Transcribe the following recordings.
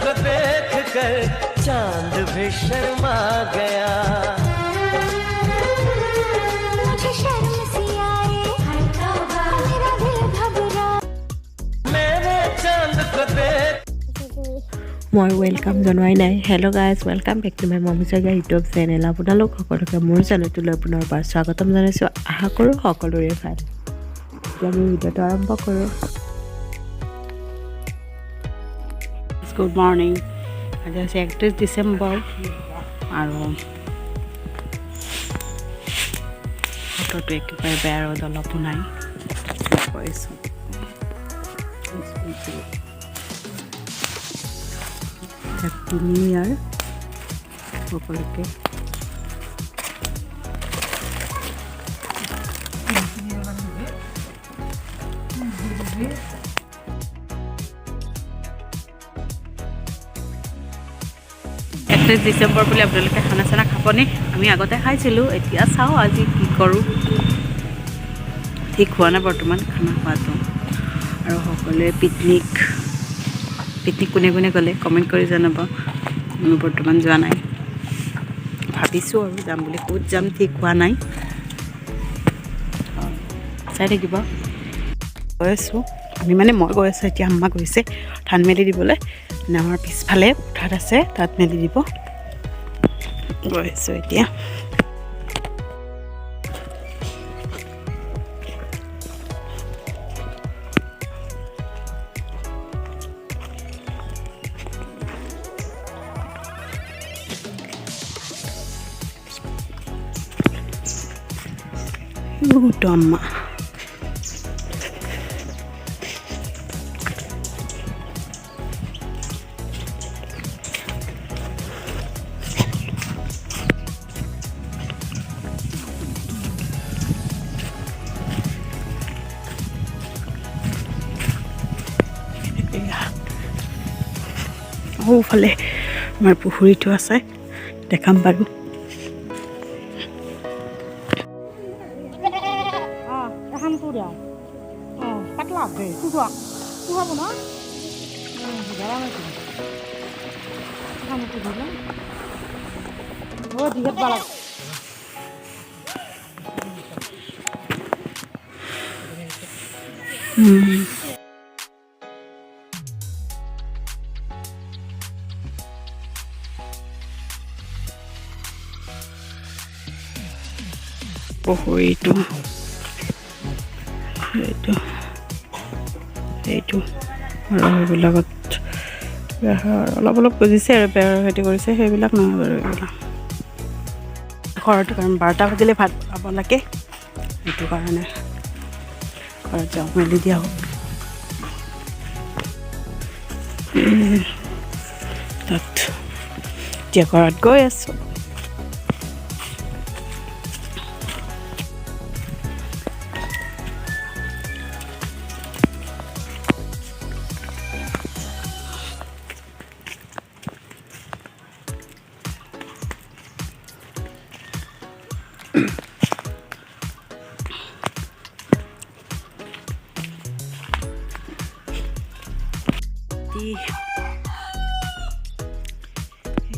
को देखकर चांद भी शर्मा गया मुझे शर्म सी आए हर तौबा मेरा दिल घबरा मेरे चांद को देख মই ৱেলকাম জনোৱাই নাই hello' guys welcome back to my mommy চাগা ইউটিউব চেনেল আপোনালোক সকলোকে মোৰ চেনেলটোলৈ পুনৰবাৰ স্বাগতম জনাইছোঁ আশা কৰোঁ সকলোৰে ভাল এতিয়া আমি ভিডিঅ'টো আৰম্ভ কৰোঁ গুড মৰ্ণিং আজি হৈছে 31 ডিচেম্বৰ আৰু বতৰটো একেবাৰে বেয়া ৰ'দ অলপো নাই কৈছোঁ Happy New Year সকলোকে ডিচেম্বৰ বুলি আপোনালোকে খানা চানা খাবনে আমি আগতে খাইছিলোঁ এতিয়া চাওঁ আজি কি কৰোঁ ঠিক হোৱা নাই বৰ্তমান খানা খোৱাটো আৰু সকলোৱে পিকনিক কোনে কোনে গ'লে কমেণ্ট কৰি জনাব মই বৰ্তমান যোৱা নাই ভাবিছোঁ আৰু যাম বুলি ক'ত যাম ঠিক হোৱা নাই চাই থাকিব গৈ আছোঁ আমি মানে মই গৈ আছোঁ এতিয়া আম্মা গৈছে ধান মেলি দিবলৈ আমাৰ পিছফালে পথাৰ আছে তাত মেলি দিব গৈ আছোঁ এতিয়া Toma. ফালে আমাৰ পুখুৰীটো আছে দেখাম বাৰু পুখুৰীটো এইটো আৰু সেইবিলাকত অলপ অলপ বুজিছে আৰু বেৰৰ খেতি কৰিছে সেইবিলাক নহয় বাৰু এইবিলাক ঘৰত কাৰণ 12টা বাজিলে ভাত খাব লাগে সেইটো কাৰণে ঘৰত যাওঁ মেলি দিয়া হওক তাত এতিয়া ঘৰত গৈ আছোঁ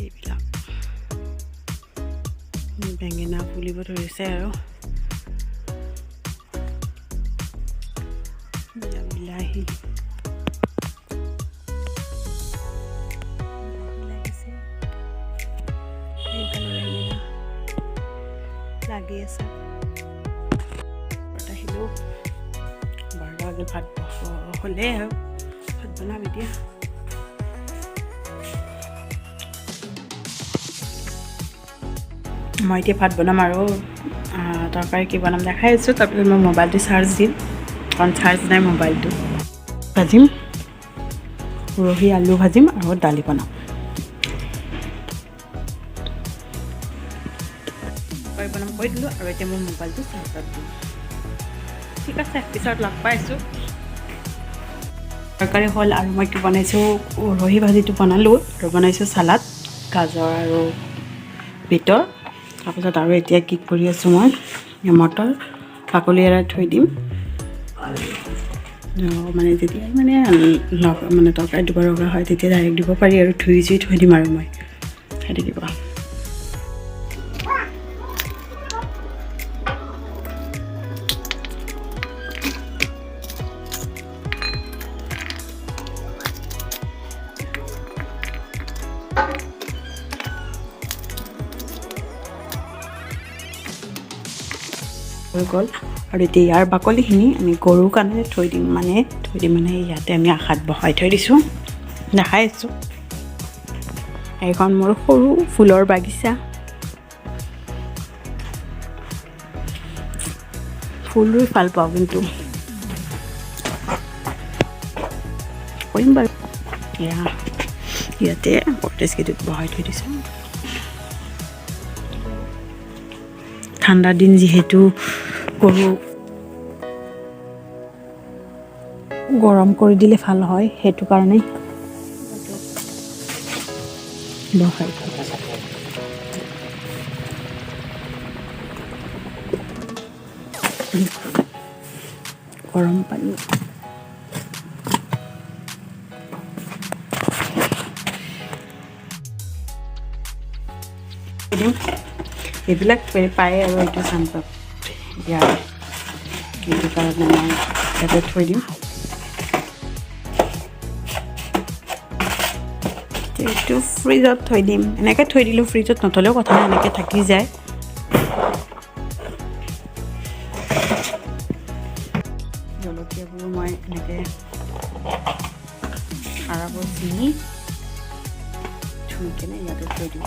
এইবিলাক বেঙেনা ফুলিব ধৰিছে আৰু বিলাহী লাগি আছে আহিলোঁ 12টা বাজি ভাত হ'লে আৰু ভাত বনাম এতিয়া মই এতিয়া ভাত বনাম আৰু তৰকাৰী কি বনাম দেখাই আছোঁ তাৰপিছত মই মোবাইলটো চাৰ্জ দিম কাৰণ চাৰ্জ নাই মোবাইলটো ভাজিম উৰহি আলু ভাজিম আৰু দালি বনাম তৰকাৰী বনাম কৈ দিলোঁ আৰু এতিয়া মই মোবাইলটো চাৰ্জত দিম ঠিক আছে পিছত লগ পাইছোঁ তৰকাৰী হ'ল আৰু মই কি বনাইছোঁ উৰহি ভাজিটো বনালোঁ আৰু বনাইছোঁ চালাড গাজৰ আৰু বিটৰ তাৰপিছত আৰু এতিয়া কি কৰি আছোঁ মই মটৰ বাকলি এৰাই থৈ দিম মানে যেতিয়া মানে মানে তৰকাৰী দিব লগা হয় তেতিয়া ডাইৰেক্ট দিব পাৰি আৰু ধুই থৈ দিম আৰু মই সেইটো দিব হৈ গ'ল আৰু এতিয়া ইয়াৰ বাকলিখিনি আমি গৰুৰ কাৰণে থৈ দিম মানে ইয়াতে আমি আশাত বহাই থৈ দিছোঁ দেখাই আছোঁ এইখন মোৰ সৰু ফুলৰ বাগিচা ফুল ৰুই ভাল পাওঁ কিন্তু কৰিম বাৰু ইয়াতে কটেজকেইটাত বহাই থৈ দিছোঁ ঠাণ্ডা দিন যিহেতু গৰু গৰম কৰি দিলে ভাল হয় সেইটো কাৰণে বহাই গৰম পানী এইবিলাক পায় আৰু এইটো চানপাত ইয়াৰ সেইটো কাৰণে মই ইয়াতে থৈ দিম এইটো ফ্ৰিজত থৈ দিম এনেকৈ থৈ দিলোঁ ফ্ৰিজত নথলেও কথা নাই এনেকৈ থাকি যায় জলকীয়াবোৰ মই এনেকৈ আৰাবোৰ চিঙি ধুই কেনে ইয়াতে থৈ দিম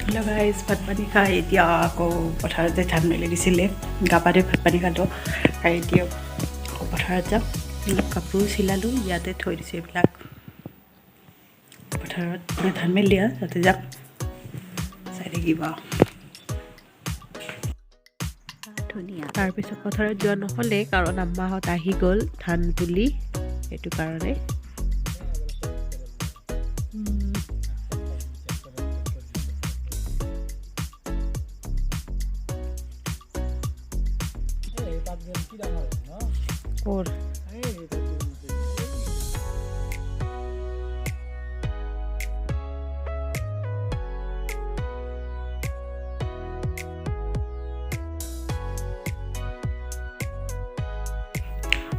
হেল্ল' গাইজ ভাত পানী খাই এতিয়া আকৌ পথাৰতে ধান মেলি দিছিলে গা পা ধুই ভাত পানী খালোঁ আৰু এতিয়া আকৌ পথাৰত যাম কাপোৰ চিলালোঁ ইয়াতে থৈ দিছোঁ এইবিলাক পথাৰত মানে ধান মেলি দিয়া তাতে যাম চাই থাকিবা ধুনীয়া তাৰপিছত পথাৰত যোৱা নহ'লে কাৰণ আম্মাহঁত আহি গ'ল ধান তুলি সেইটো কাৰণে Por.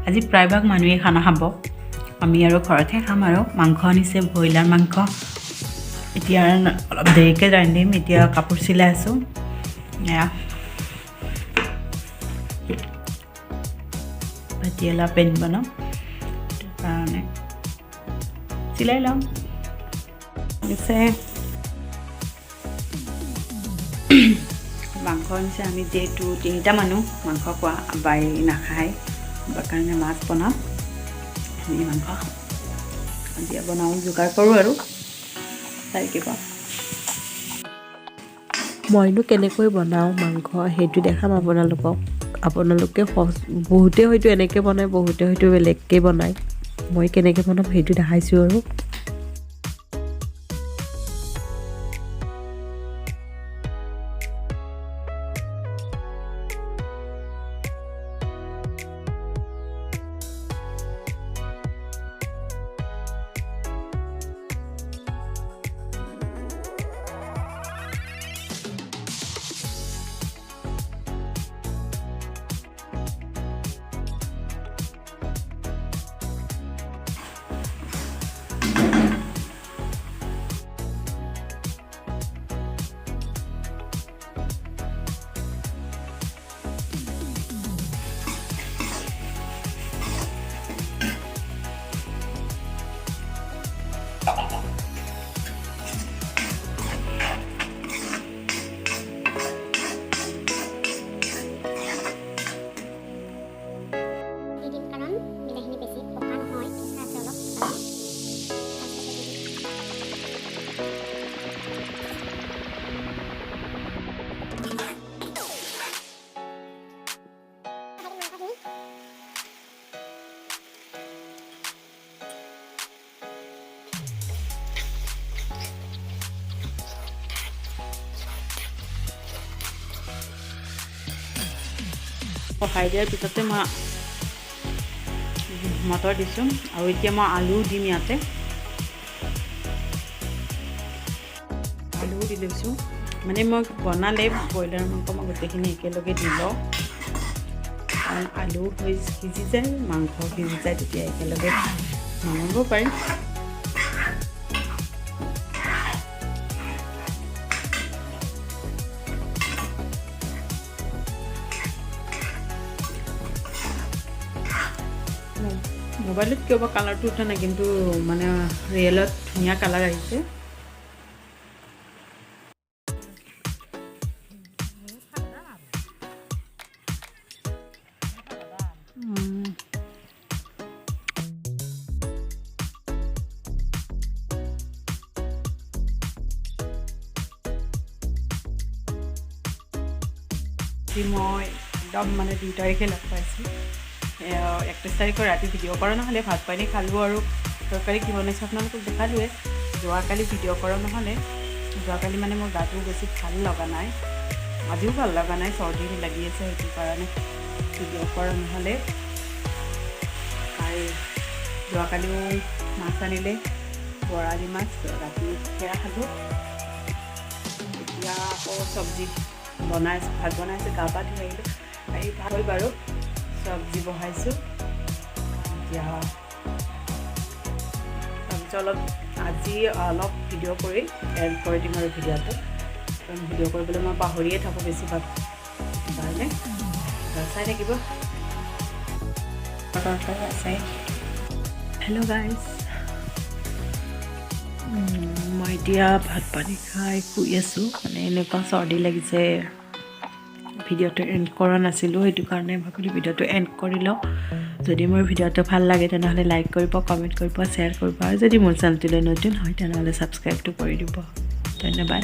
আজি প্ৰায়ভাগ মানুহে খানা খাব আমি আৰু ঘৰতে খাম আৰু মাংস আনিছে ব্ৰইলাৰ মাংস এতিয়া অলপ দেৰিকৈ ৰান্ধিম এতিয়া কাপোৰ চিলাই আছোঁ এয়া ভাটিয়েলা পেন বনাম সেইটো কাৰণে চিলাই লওঁ পিছে মাংস আনিছে আমি যিহেতু 3টা মানুহ মাংস খোৱা বাই নাখায় কাৰণে মাছ বনাম আমি মাংস এতিয়া বনাওঁ যোগাৰ কৰোঁ আৰু চাই কিবা মইনো কেনেকৈ বনাওঁ মাংস সেইটো দেখাম আপোনালোকে বহুতে হয়তো এনেকৈ বনায় বহুতে হয়তো বেলেগকৈ বনায় মই কেনেকৈ বনাম সেইটো দেখাইছোঁ আৰু বহাই দিয়াৰ পিছতে মই মটৰ দিছোঁ আৰু এতিয়া মই আলু দিম ইয়াতে আলু দি লৈছোঁ মানে মই বনালে ব্ৰইলাৰ মাংস মই গোটেইখিনি একেলগে দি লওঁ কাৰণ আলু সিজি যায় মাংস সিজি যায় তেতিয়া একেলগে বনাব পাৰিম মোবাইলত কিবা কালাৰটো উঠা নাই কিন্তু মানে ৰিয়েলত ধুনীয়া কালাৰ আহিছে মই একদম মানে 2 তাৰিখে লগ পাইছোঁ 31 তাৰিখৰ ৰাতি ভিডিঅ' কৰা নহ'লে ভাত পানী খালোঁ আৰু তৰকাৰী কি বনাইছোঁ আপোনালোকক দেখালোৱে যোৱাকালি ভিডিঅ' কৰা নহ'লে যোৱাকালি মানে মোৰ গাটো বেছি ভাল লগা নাই আজিও ভাল লগা নাই চৰ্দি লাগি আছে সেইটো কাৰণে ভিডিঅ' কৰা নহ'লে আৰু যোৱাকালিও মাছ আনিলে বৰালি মাছ ৰাতি সেয়া খালোঁ এতিয়া আকৌ চব্জি বনাইছোঁ ভাত বনাইছোঁ গা পা ধুই আহিলোঁ আহি ভাল হ'ল বাৰু চব্জি বহাইছোঁ এতিয়া অলপ আজি অলপ ভিডিঅ' কৰি এড কৰি দিম আৰু ভিডিঅ'টো কাৰণ ভিডিঅ' কৰিবলৈ মই পাহৰিয়ে থাকোঁ বেছিভাগ কাৰণে চাই থাকিব চাই হেল্ল' গাইজ মই এতিয়া ভাত পানী খাই শুই আছোঁ মানে এনেকুৱা চৰ্দি লাগিছে ভিডিঅ'টো এণ্ড কৰা নাছিলোঁ সেইটো কাৰণে ভাবিলোঁ ভিডিঅ'টো এণ্ড কৰি লওঁ যদি মোৰ ভিডিঅ'টো ভাল লাগে তেনেহ'লে লাইক কৰিব কমেণ্ট কৰিব শ্বেয়াৰ কৰিব আৰু যদি মোৰ চেনেলটোলৈ নতুন হয় তেনেহ'লে ছাবস্ক্ৰাইবটো কৰি দিব ধন্যবাদ